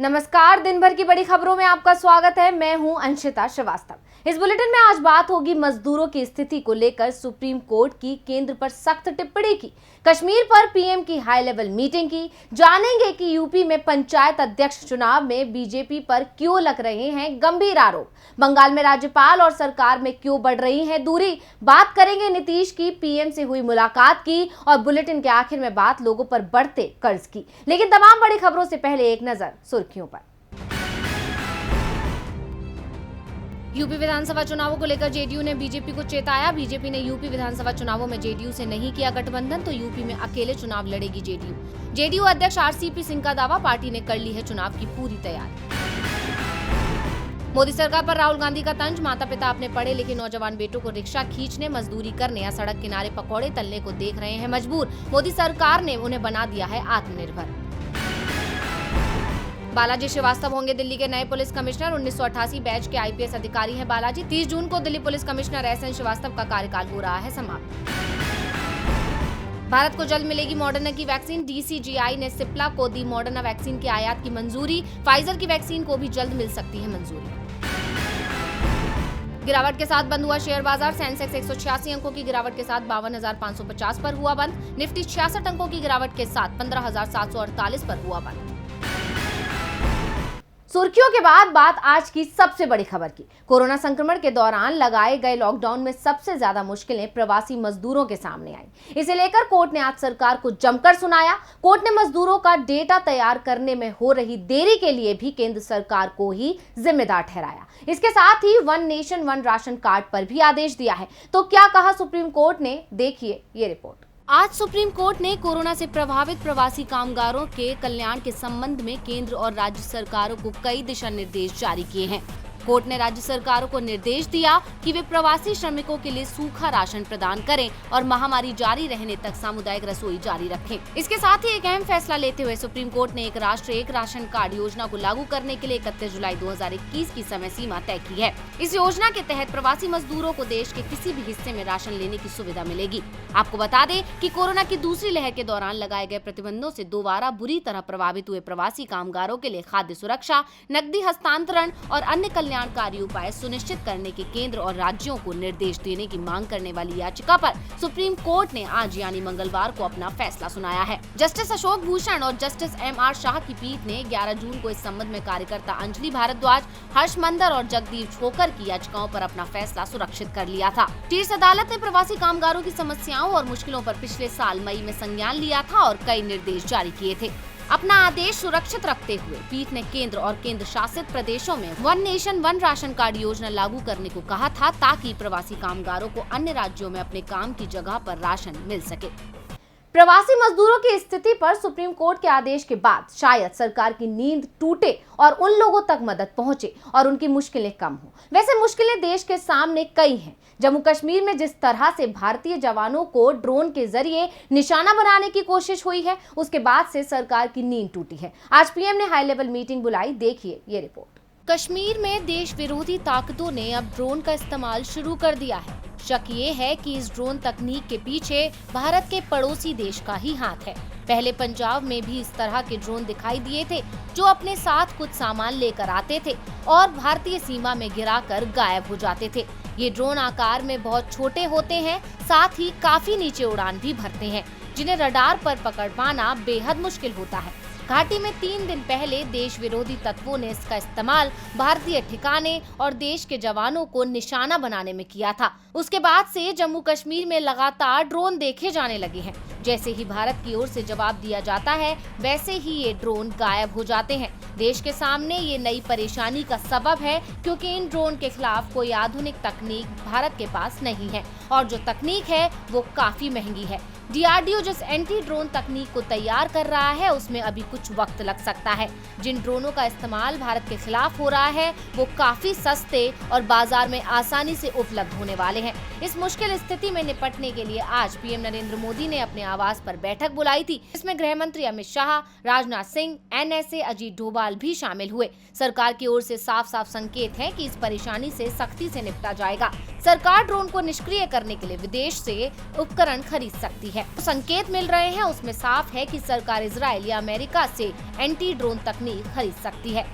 नमस्कार, दिन भर की बड़ी खबरों में आपका स्वागत है। मैं हूं अंशिता श्रीवास्तव। इस बुलेटिन में आज बात होगी मजदूरों की स्थिति को लेकर सुप्रीम कोर्ट की केंद्र पर सख्त टिप्पणी की, कश्मीर पर पीएम की हाई लेवल मीटिंग की, जानेंगे कि यूपी में पंचायत अध्यक्ष चुनाव में बीजेपी पर क्यों लग रहे हैं गंभीर आरोप, बंगाल में राज्यपाल और सरकार में क्यों बढ़ रही है दूरी, बात करेंगे नीतीश की पीएम से हुई मुलाकात की और बुलेटिन के आखिर में बात लोगों पर बढ़ते कर्ज की। लेकिन तमाम बड़ी खबरों से पहले एक नजर सुर्खियों पर। यूपी विधानसभा चुनावों को लेकर जेडीयू ने बीजेपी को चेताया। बीजेपी ने यूपी विधानसभा चुनावों में जेडीयू से नहीं किया गठबंधन तो यूपी में अकेले चुनाव लड़ेगी जेडीयू। जेडीयू अध्यक्ष आरसीपी सिंह का दावा, पार्टी ने कर ली है चुनाव की पूरी तैयारी। मोदी सरकार पर राहुल गांधी का तंज, माता पिता अपने पढ़े लिखे नौजवान बेटों को रिक्शा खींचने, मजदूरी करने या सड़क किनारे पकौड़े तलने को देख रहे हैं मजबूर। मोदी सरकार ने उन्हें बना दिया है आत्मनिर्भर। बालाजी श्रीवास्तव होंगे दिल्ली के नए पुलिस कमिश्नर। 1988 बैच के आईपीएस अधिकारी हैं बालाजी। 30 जून को Delhi police commissioner SN Srivastava का कार्यकाल हो रहा है समाप्त। भारत को जल्द मिलेगी मॉडर्ना की वैक्सीन। डीसीजीआई ने सिप्ला को दी मॉडर्ना वैक्सीन के आयात की मंजूरी। फाइजर की वैक्सीन को भी जल्द मिल सकती है मंजूरी। गिरावट के साथ बंद हुआ शेयर बाजार। सेंसेक्स 186 अंकों की गिरावट के साथ 52,550 पर हुआ बंद। निफ्टी 66 अंकों की गिरावट के साथ 15,748 पर हुआ बंद। सुर्खियों के बाद बात आज की सबसे बड़ी खबर की। कोरोना संक्रमण के दौरान लगाए गए लॉकडाउन में सबसे ज्यादा मुश्किलें प्रवासी मजदूरों के सामने आई। इसे लेकर कोर्ट ने आज सरकार को जमकर सुनाया। कोर्ट ने मजदूरों का डेटा तैयार करने में हो रही देरी के लिए भी केंद्र सरकार को ही जिम्मेदार ठहराया। इसके साथ ही one nation one ration card पर भी आदेश दिया है। तो क्या कहा सुप्रीम कोर्ट ने, देखिए ये रिपोर्ट। आज सुप्रीम कोर्ट ने कोरोना से प्रभावित प्रवासी कामगारों के कल्याण के संबंध में केंद्र और राज्य सरकारों को कई दिशा निर्देश जारी किए हैं। कोर्ट ने राज्य सरकारों को निर्देश दिया कि वे प्रवासी श्रमिकों के लिए सूखा राशन प्रदान करें और महामारी जारी रहने तक सामुदायिक रसोई जारी रखें। इसके साथ ही एक अहम फैसला लेते हुए सुप्रीम कोर्ट ने एक राष्ट्र एक राशन कार्ड योजना को लागू करने के लिए 31 जुलाई 2021 की समय सीमा तय की है। इस योजना के तहत प्रवासी मजदूरों को देश के किसी भी हिस्से में राशन लेने की सुविधा मिलेगी। आपको बता दें कि कोरोना की दूसरी लहर के दौरान लगाए गए प्रतिबंधों से दोबारा बुरी तरह प्रभावित हुए प्रवासी कामगारों के लिए खाद्य सुरक्षा, नकदी हस्तांतरण और अन्य कल्याणकारी उपाय सुनिश्चित करने के केंद्र और राज्यों को निर्देश देने की मांग करने वाली याचिका पर सुप्रीम कोर्ट ने आज यानी मंगलवार को अपना फैसला सुनाया है। जस्टिस अशोक भूषण और जस्टिस एमआर शाह की पीठ ने 11 जून को इस संबंध में कार्यकर्ता अंजलि भारद्वाज, हर्ष मंदर और जगदीप छोकर की याचिकाओं पर अपना फैसला सुरक्षित कर लिया था। शीर्ष अदालत ने प्रवासी कामगारों की समस्याओं और मुश्किलों पर पिछले साल मई में संज्ञान लिया था और कई निर्देश जारी किए थे। अपना आदेश सुरक्षित रखते हुए पीठ ने केंद्र और केंद्र शासित प्रदेशों में one nation one ration card योजना लागू करने को कहा था ताकि प्रवासी कामगारों को अन्य राज्यों में अपने काम की जगह पर राशन मिल सके। प्रवासी मजदूरों की स्थिति पर सुप्रीम कोर्ट के आदेश के बाद शायद सरकार की नींद टूटे और उन लोगों तक मदद पहुंचे और उनकी मुश्किलें कम हो। वैसे मुश्किलें देश के सामने कई हैं। जम्मू कश्मीर में जिस तरह से भारतीय जवानों को ड्रोन के जरिए निशाना बनाने की कोशिश हुई है, उसके बाद से सरकार की नींद टूटी है। आज पीएम ने हाई लेवल मीटिंग बुलाई, देखिए ये रिपोर्ट। कश्मीर में देश विरोधी ताकतों ने अब ड्रोन का इस्तेमाल शुरू कर दिया है। शक ये है कि इस ड्रोन तकनीक के पीछे भारत के पड़ोसी देश का ही हाथ है। पहले पंजाब में भी इस तरह के ड्रोन दिखाई दिए थे जो अपने साथ कुछ सामान लेकर आते थे और भारतीय सीमा में गिराकर गायब हो जाते थे। ये ड्रोन आकार में बहुत छोटे होते हैं, साथ ही काफी नीचे उड़ान भी भरते हैं, जिन्हें रडार पर पकड़ पाना बेहद मुश्किल होता है। घाटी में 3 दिन पहले देश विरोधी तत्वों ने इसका इस्तेमाल भारतीय ठिकाने और देश के जवानों को निशाना बनाने में किया था। उसके बाद से जम्मू कश्मीर में लगातार ड्रोन देखे जाने लगे हैं। जैसे ही भारत की ओर से जवाब दिया जाता है, वैसे ही ये ड्रोन गायब हो जाते हैं। देश के सामने ये नई परेशानी का सबब है क्योंकि इन ड्रोन के खिलाफ कोई आधुनिक तकनीक भारत के पास नहीं है और जो तकनीक है वो काफी महंगी है। डीआरडीओ जिस एंटी ड्रोन तकनीक को तैयार कर रहा है उसमें अभी कुछ वक्त लग सकता है। जिन ड्रोनों का इस्तेमाल भारत के खिलाफ हो रहा है वो काफी सस्ते और बाजार में आसानी से उपलब्ध होने वाले हैं। इस मुश्किल स्थिति में निपटने के लिए आज पीएम नरेंद्र मोदी ने अपने आवास पर बैठक बुलाई थी। इसमें गृह मंत्री अमित शाह, राजनाथ सिंह, एनएसए अजीत डोभाल भी शामिल हुए। सरकार की ओर से साफ साफ संकेत है कि इस परेशानी से सख्ती से निपटा जाएगा। सरकार ड्रोन को निष्क्रिय करने के लिए विदेश से उपकरण खरीद सकती है। तो संकेत मिल रहे हैं उसमें साफ है कि सरकार इजराइल या अमेरिका से एंटी ड्रोन तकनीक खरीद सकती है।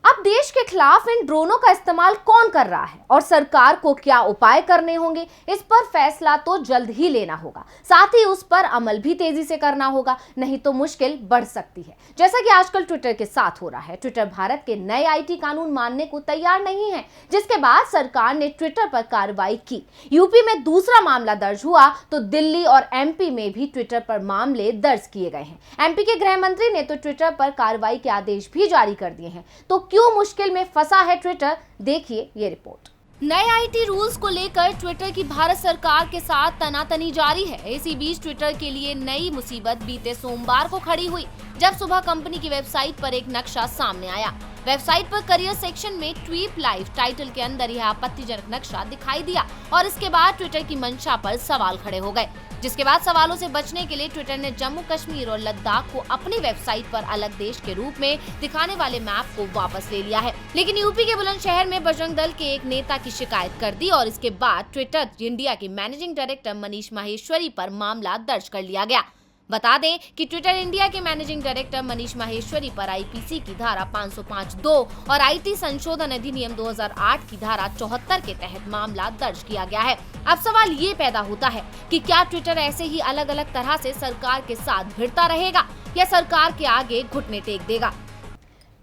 अब देश के खिलाफ इन ड्रोनों का इस्तेमाल कौन कर रहा है और सरकार को क्या उपाय करने होंगे, इस पर फैसला तो जल्द ही लेना होगा। साथ ही उस पर अमल भी तेजी से करना होगा, नहीं तो मुश्किल बढ़ सकती है, जैसा कि आजकल ट्विटर के साथ हो रहा है। ट्विटर भारत के नए आईटी कानून मानने को तैयार नहीं है, जिसके बाद सरकार ने ट्विटर पर कार्रवाई की। यूपी में दूसरा मामला दर्ज हुआ तो दिल्ली और एमपी में भी ट्विटर पर मामले दर्ज किए गए हैं। एमपी के गृह मंत्री ने तो ट्विटर पर कार्रवाई के आदेश भी जारी कर दिए हैं। तो क्यों मुश्किल में फंसा है ट्विटर, देखिए ये रिपोर्ट। नए आईटी रूल्स को लेकर ट्विटर की भारत सरकार के साथ तनातनी जारी है। इसी बीच ट्विटर के लिए नई मुसीबत बीते सोमवार को खड़ी हुई, जब सुबह कंपनी की वेबसाइट पर एक नक्शा सामने आया। वेबसाइट पर करियर सेक्शन में ट्वीट लाइव टाइटल के अंदर यह आपत्तिजनक नक्शा दिखाई दिया और इसके बाद ट्विटर की मंशा पर सवाल खड़े हो गए, जिसके बाद सवालों से बचने के लिए ट्विटर ने जम्मू कश्मीर और लद्दाख को अपनी वेबसाइट पर अलग देश के रूप में दिखाने वाले मैप को वापस ले लिया है। लेकिन यूपी के बुलंदशहर में बजरंग दल के एक नेता की शिकायत कर दी और इसके बाद ट्विटर इंडिया के मैनेजिंग डायरेक्टर मनीष माहेश्वरी पर मामला दर्ज कर लिया गया। बता दें कि ट्विटर इंडिया के मैनेजिंग डायरेक्टर मनीष माहेश्वरी पर आईपीसी की धारा 505(2) और आईटी संशोधन अधिनियम 2008 की धारा 74 के तहत मामला दर्ज किया गया है। अब सवाल ये पैदा होता है कि क्या ट्विटर ऐसे ही अलग अलग तरह से सरकार के साथ भिड़ता रहेगा या सरकार के आगे घुटने टेक देगा।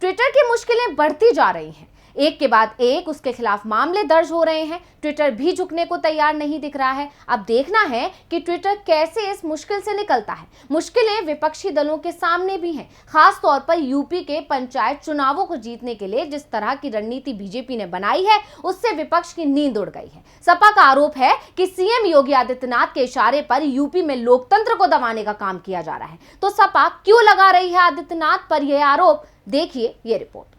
ट्विटर की मुश्किलें बढ़ती जा रही हैं, एक के बाद एक उसके खिलाफ मामले दर्ज हो रहे हैं। ट्विटर भी झुकने को तैयार नहीं दिख रहा है। अब देखना है कि ट्विटर कैसे इस मुश्किल से निकलता है। मुश्किलें विपक्षी दलों के सामने भी हैं, खास तौर पर यूपी के पंचायत चुनावों को जीतने के लिए जिस तरह की रणनीति बीजेपी ने बनाई है, उससे विपक्ष की नींद उड़ गई है। सपा का आरोप है कि सीएम योगी आदित्यनाथ के इशारे पर यूपी में लोकतंत्र को दबाने का काम किया जा रहा है। तो सपा क्यों लगा रही है आदित्यनाथ पर यह आरोप, देखिए ये रिपोर्ट।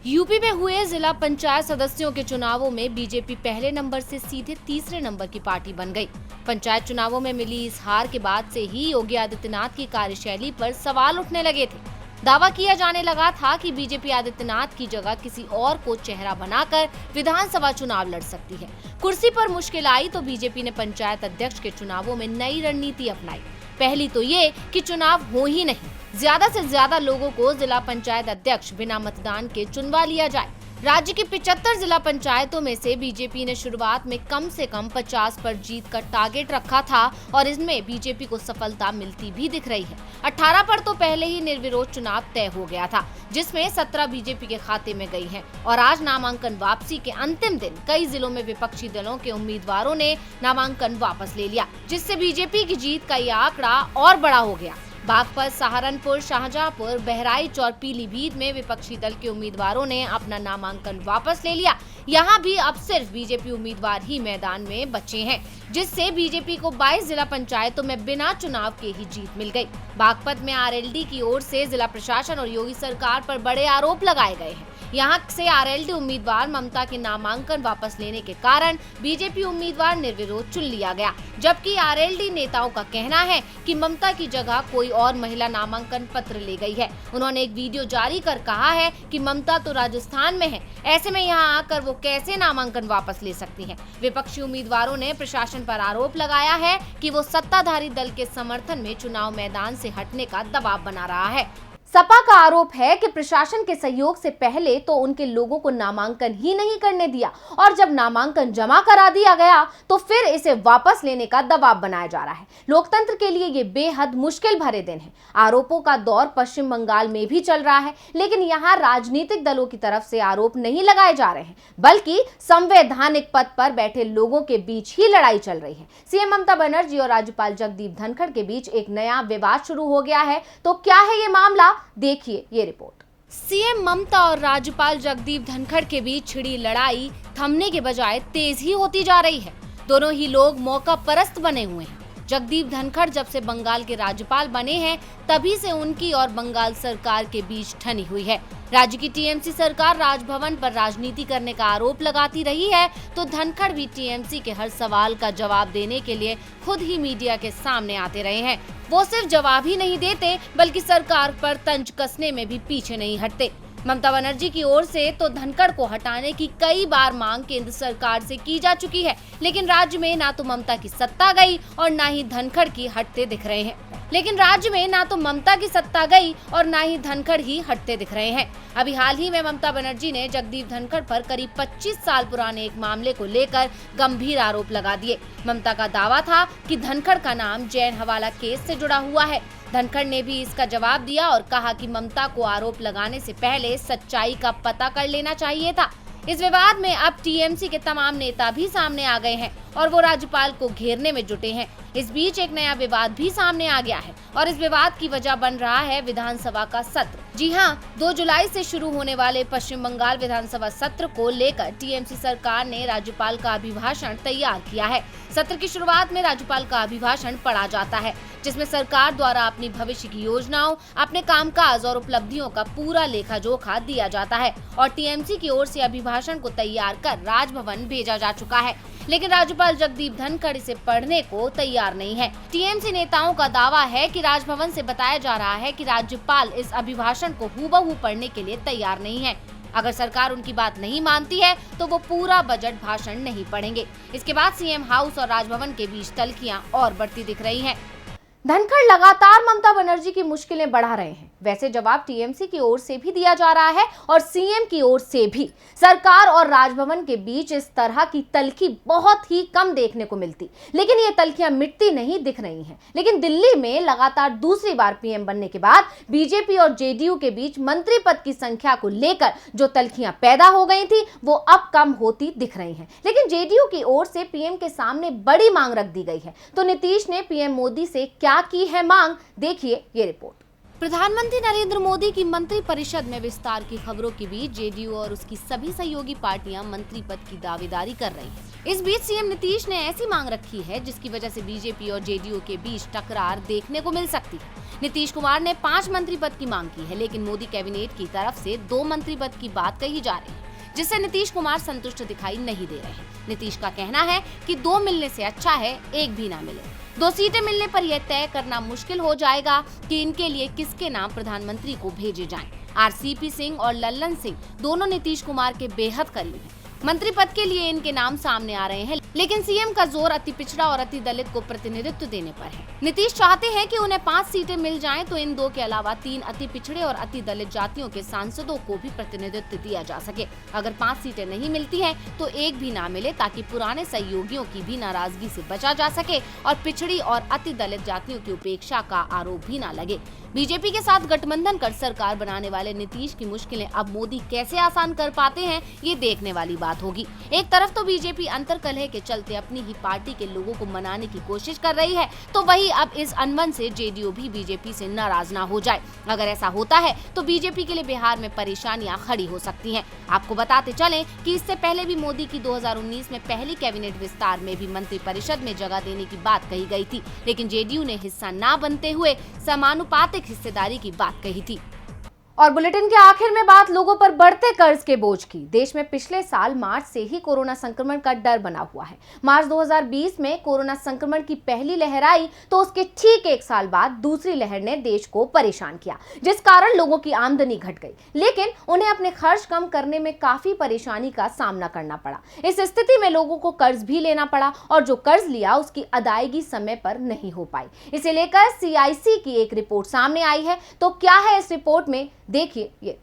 यूपी में हुए जिला पंचायत सदस्यों के चुनावों में बीजेपी पहले नंबर से सीधे तीसरे नंबर की पार्टी बन गई। पंचायत चुनावों में मिली इस हार के बाद से ही योगी आदित्यनाथ की कार्यशैली पर सवाल उठने लगे थे। दावा किया जाने लगा था कि बीजेपी आदित्यनाथ की जगह किसी और को चेहरा बनाकर विधानसभा चुनाव लड़ सकती है। कुर्सी पर मुश्किल आई तो बीजेपी ने पंचायत अध्यक्ष के चुनावों में नई रणनीति अपनाई। पहली तो ये कि चुनाव हो ही नहीं, ज्यादा से ज्यादा लोगों को जिला पंचायत अध्यक्ष बिना मतदान के चुनवा लिया जाए। राज्य की 75 जिला पंचायतों में से बीजेपी ने शुरुआत में कम से कम 50 पर जीत का टारगेट रखा था और इसमें बीजेपी को सफलता मिलती भी दिख रही है। 18 पर तो पहले ही निर्विरोध चुनाव तय हो गया था, जिसमें 17 बीजेपी के खाते में गई हैं। और आज नामांकन वापसी के अंतिम दिन कई जिलों में विपक्षी दलों के उम्मीदवारों ने नामांकन वापस ले लिया, जिससे बीजेपी की जीत का यह आंकड़ा और बड़ा हो गया। बागपत, सहारनपुर, शाहजहांपुर, बहराइच और पीलीभीत में विपक्षी दल के उम्मीदवारों ने अपना नामांकन वापस ले लिया। यहाँ भी अब सिर्फ बीजेपी उम्मीदवार ही मैदान में बचे हैं, जिससे बीजेपी को 22 जिला पंचायतों में बिना चुनाव के ही जीत मिल गई। बागपत में आरएलडी की ओर से जिला प्रशासन और योगी सरकार पर बड़े आरोप लगाए गए हैं। यहाँ से आरएलडी उम्मीदवार ममता के नामांकन वापस लेने के कारण बीजेपी उम्मीदवार निर्विरोध चुन लिया गया, जबकि आरएलडी नेताओं का कहना है कि ममता की जगह कोई और महिला नामांकन पत्र ले गई है। उन्होंने एक वीडियो जारी कर कहा है कि ममता तो राजस्थान में है, ऐसे में यहाँ आकर वो कैसे नामांकन वापस ले सकती है। विपक्षी उम्मीदवारों ने प्रशासन पर आरोप लगाया है कि वो सत्ताधारी दल के समर्थन में चुनाव मैदान से हटने का दबाव बना रहा है। सपा का आरोप है कि प्रशासन के सहयोग से पहले तो उनके लोगों को नामांकन ही नहीं करने दिया और जब नामांकन जमा करा दिया गया तो फिर इसे वापस लेने का दबाव बनाया जा रहा है। लोकतंत्र के लिए ये बेहद मुश्किल भरे दिन है। आरोपों का दौर पश्चिम बंगाल में भी चल रहा है, लेकिन यहाँ राजनीतिक दलों की तरफ से आरोप नहीं लगाए जा रहे हैं, बल्कि संवैधानिक पद पर बैठे लोगों के बीच ही लड़ाई चल रही है। सीएम ममता बनर्जी और राज्यपाल जगदीप धनखड़ के बीच एक नया विवाद शुरू हो गया है। तो क्या है ये मामला, देखिए ये रिपोर्ट। सीएम ममता और राज्यपाल जगदीप धनखड़ के बीच छिड़ी लड़ाई थमने के बजाय तेज ही होती जा रही है। दोनों ही लोग मौका परस्त बने हुए हैं। जगदीप धनखड़ जब से बंगाल के राज्यपाल बने हैं, तभी से उनकी और बंगाल सरकार के बीच ठनी हुई है। राज्य की टीएमसी सरकार राजभवन पर राजनीति करने का आरोप लगाती रही है, तो धनखड़ भी टीएमसी के हर सवाल का जवाब देने के लिए खुद ही मीडिया के सामने आते रहे हैं। वो सिर्फ जवाब ही नहीं देते, बल्कि सरकार पर तंज कसने में भी पीछे नहीं हटते। ममता बनर्जी की ओर से तो धनखड़ को हटाने की कई बार मांग केंद्र सरकार से की जा चुकी है, लेकिन राज्य में ना तो ममता की सत्ता गई और ना ही धनखड़ की हटते दिख रहे हैं। अभी हाल ही में ममता बनर्जी ने जगदीप धनखड़ पर करीब 25 साल पुराने एक मामले को लेकर गंभीर आरोप लगा दिए। ममता का दावा था कि धनखड़ का नाम जैन हवाला केस से जुड़ा हुआ है। धनखड़ ने भी इसका जवाब दिया और कहा कि ममता को आरोप लगाने से पहले सच्चाई का पता कर लेना चाहिए था। इस विवाद में अब टीएमसी के तमाम नेता भी सामने आ गए हैं और वो राज्यपाल को घेरने में जुटे हैं। इस बीच एक नया विवाद भी सामने आ गया है और इस विवाद की वजह बन रहा है विधानसभा का सत्र। जी हां, 2 जुलाई से शुरू होने वाले पश्चिम बंगाल विधानसभा सत्र को लेकर टीएमसी सरकार ने राज्यपाल का अभिभाषण तैयार किया है। सत्र की शुरुआत में राज्यपाल का अभिभाषण पढ़ा जाता है, जिसमें सरकार द्वारा अपनी भविष्य की योजनाओं, अपने कामकाज और उपलब्धियों का पूरा लेखा जोखा दिया जाता है और टीएमसी की ओर से अभिभाषण को तैयार कर राजभवन भेजा जा चुका है। लेकिन राज्यपाल जगदीप धनखड़ इसे पढ़ने को तैयार नहीं है। टीएमसी नेताओं का दावा है कि राजभवन से बताया जा रहा है कि राज्यपाल इस अभिभाषण को हूबहू पढ़ने के लिए तैयार नहीं है। अगर सरकार उनकी बात नहीं मानती है तो वो पूरा बजट भाषण नहीं पढ़ेंगे। इसके बाद सीएम हाउस और राजभवन के बीच तल्खियां और बढ़ती दिख रही हैं। धनखड़ लगातार ममता बनर्जी की मुश्किलें बढ़ा रहे हैं। वैसे जवाब टीएमसी की ओर से भी दिया जा रहा है और सीएम की ओर से भी। सरकार और राजभवन के बीच इस तरह की तल्खी बहुत ही कम देखने को मिलती, लेकिन ये तल्खियां मिटती नहीं दिख रही हैं। लेकिन दिल्ली में लगातार दूसरी बार पीएम बनने के बाद बीजेपी और जेडीयू के बीच मंत्री पद की संख्या को लेकर जो तल्खियां पैदा हो गई थी, वो अब कम होती दिख रही हैं। लेकिन जेडीयू की ओर से पीएम के सामने बड़ी मांग रख दी गई है। तो नीतीश ने पीएम मोदी से क्या की है मांग, देखिए ये रिपोर्ट। प्रधानमंत्री नरेंद्र मोदी की मंत्री परिषद में विस्तार की खबरों के बीच जेडीयू और उसकी सभी सहयोगी पार्टियां मंत्री पद की दावेदारी कर रही हैं। इस बीच सीएम नीतीश ने ऐसी मांग रखी है जिसकी वजह से बीजेपी और जेडीयू के बीच टकरार देखने को मिल सकती है। नीतीश कुमार ने 5 मंत्री पद की मांग की है, लेकिन मोदी कैबिनेट की तरफ से 2 मंत्री पद की बात कही जा रही है, जिससे नीतीश कुमार संतुष्ट दिखाई नहीं दे रहे हैं। नीतीश का कहना है कि 2 मिलने से अच्छा है 1 भी ना मिले। 2 सीटें मिलने पर यह तय करना मुश्किल हो जाएगा कि इनके लिए किसके नाम प्रधानमंत्री को भेजे जाएं। आरसीपी सिंह और लल्लन सिंह दोनों नीतीश कुमार के बेहद करीब हैं। मंत्री पद के लिए इनके नाम सामने आ रहे हैं, लेकिन सीएम का जोर अति पिछड़ा और अति दलित को प्रतिनिधित्व देने पर है। नीतीश चाहते हैं कि उन्हें 5 सीटें मिल जाएं, तो इन 2 के अलावा 3 अति पिछड़े और अति दलित जातियों के सांसदों को भी प्रतिनिधित्व दिया जा सके। अगर 5 सीटें नहीं मिलती हैं, तो 1 भी ना मिले, ताकि पुराने सहयोगियों की भी नाराजगी से बचा जा सके और पिछड़ी और अति दलित जातियों की उपेक्षा का आरोप भी ना लगे। बीजेपी के साथ गठबंधन कर सरकार बनाने वाले नीतीश की मुश्किलें अब मोदी कैसे आसान कर पाते हैं, ये देखने वाली बात होगी। एक तरफ तो बीजेपी अंतर्कलह के चलते अपनी ही पार्टी के लोगों को मनाने की कोशिश कर रही है, तो वही अब इस अनबन से जेडीयू भी बीजेपी से नाराज ना हो जाए। अगर ऐसा होता है तो बीजेपी के लिए बिहार में परेशानियां खड़ी हो सकती हैं। आपको बताते चलें कि इससे पहले भी मोदी की 2019 में पहली कैबिनेट विस्तार में भी मंत्री परिषद में जगह देने की बात कही गई थी, लेकिन जेडीयू ने हिस्सा न बनते हुए समानुपातिक हिस्सेदारी की बात कही थी। और बुलेटिन के आखिर में बात लोगों पर बढ़ते कर्ज के बोझ की। देश में पिछले साल मार्च से ही कोरोना संक्रमण का डर बना हुआ है। मार्च 2020 में कोरोना संक्रमण की पहली लहर आई, तो उसके ठीक 1 साल बाद दूसरी लहर ने देश को परेशान किया, जिस कारण लोगों की आमदनी घट गई, लेकिन उन्हें अपने खर्च कम करने में काफी परेशानी का सामना करना पड़ा। इस स्थिति में लोगों को कर्ज भी लेना पड़ा और जो कर्ज लिया उसकी अदायगी समय पर नहीं हो पाई। इसे लेकर CIC की एक रिपोर्ट सामने आई है। तो क्या है इस रिपोर्ट में, देखिए ये।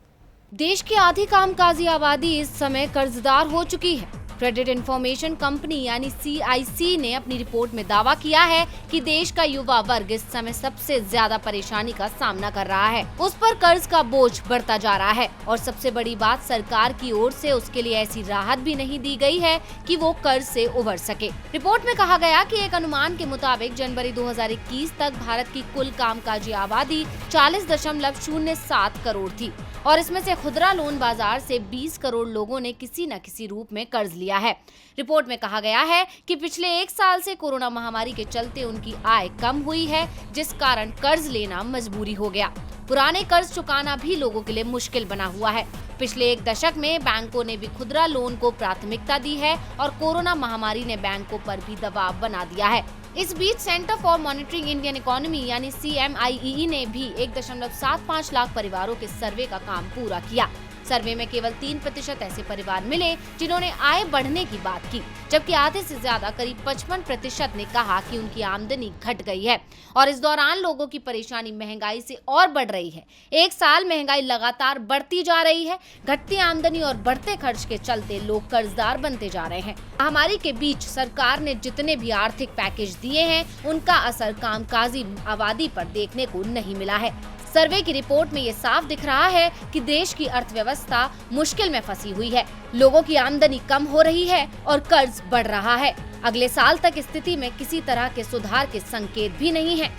देश की आधी कामकाजी आबादी इस समय कर्जदार हो चुकी है। क्रेडिट इंफॉर्मेशन कंपनी यानी CIC ने अपनी रिपोर्ट में दावा किया है कि देश का युवा वर्ग इस समय सबसे ज्यादा परेशानी का सामना कर रहा है। उस पर कर्ज का बोझ बढ़ता जा रहा है और सबसे बड़ी बात, सरकार की ओर से उसके लिए ऐसी राहत भी नहीं दी गई है कि वो कर्ज से उबर सके। रिपोर्ट में कहा गया कि एक अनुमान के मुताबिक जनवरी 2021 तक भारत की कुल कामकाजी आबादी 40.07 करोड़ थी और इसमें से खुदरा लोन बाजार से 20 करोड़ लोगों ने किसी न किसी रूप में कर्ज लिया है। रिपोर्ट में कहा गया है कि पिछले 1 साल से कोरोना महामारी के चलते उनकी आय कम हुई है, जिस कारण कर्ज लेना मजबूरी हो गया। पुराने कर्ज चुकाना भी लोगों के लिए मुश्किल बना हुआ है। पिछले 1 दशक में बैंकों ने भी खुदरा लोन को प्राथमिकता दी है और कोरोना महामारी ने बैंकों पर भी दबाव बना दिया है। इस बीच centre for monitoring Indian economy यानी CMIEE ने भी 1.75 लाख परिवारों के सर्वे का काम पूरा किया। सर्वे में केवल 3% ऐसे परिवार मिले जिन्होंने आय बढ़ने की बात की, जबकि आधे से ज्यादा करीब 55% ने कहा कि उनकी आमदनी घट गई है। और इस दौरान लोगों की परेशानी महंगाई से और बढ़ रही है। 1 साल महंगाई लगातार बढ़ती जा रही है। घटती आमदनी और बढ़ते खर्च के चलते लोग कर्जदार बनते जा रहे हैं। महामारी के बीच सरकार ने जितने भी आर्थिक पैकेज दिए हैं, उनका असर कामकाजी आबादी पर देखने को नहीं मिला है। सर्वे की रिपोर्ट में ये साफ दिख रहा है कि देश की अर्थव्यवस्था मुश्किल में फंसी हुई है। लोगों की आमदनी कम हो रही है और कर्ज बढ़ रहा है। अगले साल तक स्थिति में किसी तरह के सुधार के संकेत भी नहीं है।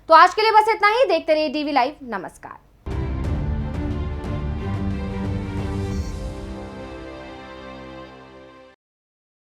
तो आज के लिए बस इतना ही। देखते रहिए DV लाइव। नमस्कार।